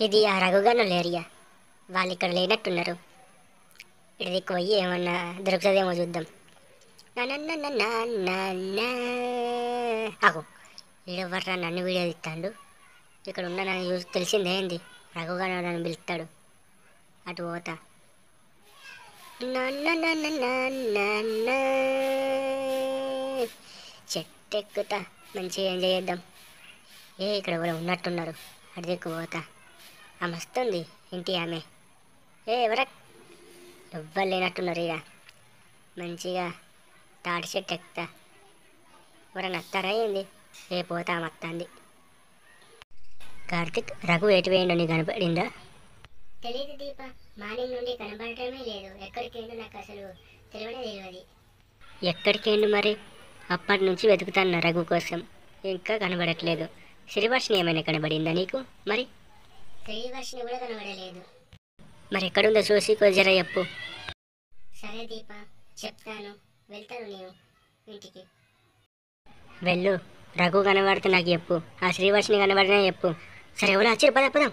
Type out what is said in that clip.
ఇది ఆ రఘుగణుల ఏరియా. వాళ్ళు ఇక్కడ లేనట్టున్నారు. ఇది పోయి ఏమన్నా దొరుకుతుందేమో చూద్దాం. అగో ఈడెవర్రా నన్ను వీడియో తీస్తాడు. ఇక్కడ ఉన్న నన్ను చూసి తెలిసిందే ఏంది రఘుగణుడు నన్ను పిలుస్తాడు. అటు పోతా. చెట్టు ఎక్కుతా మంచిగా ఎంజాయ్ చేద్దాం. ఇక్కడ ఎవరో ఉన్నట్టున్నారు. అటు దిక్కు పోతా. ఆ మస్తుంది ఇంటి ఆమె. ఎవరా ఎవ్వరు లేనట్టున్నారు. ఇక మంచిగా తాటి చెట్టు ఎక్కుతా. ఎవరైనా వస్తారా ఏంది? పోతా మత్తంది. కార్తిక్, రఘు ఎటు వేయండు నీకు కనపడిందా? తెలీదు దీప, మార్నింగ్ నుండి కనబడటమే లేదు. ఎక్కడికేంటో నాకు అసలు తెలియదు. ఎక్కడికేండు మరి? అప్పటి నుంచి వెతుకుతాను రఘు కోసం, ఇంకా కనబడట్లేదు. శ్రీవర్షిని ఏమైనా కనబడిందా నీకు మరి? శ్రీవర్షిని కూడా కనబడలేదు. మరి ఎక్కడుందో చూసి జర చెప్పు. సరే దీప, చెప్తాను. వెళ్తాను నేను ఇంటికి. వెళ్ళు. రఘు కనబడితే నాకు చెప్పు, ఆ శ్రీవర్షిని కనబడినా చెప్పు. సరే ఎవరు వచ్చారు? పద పదం.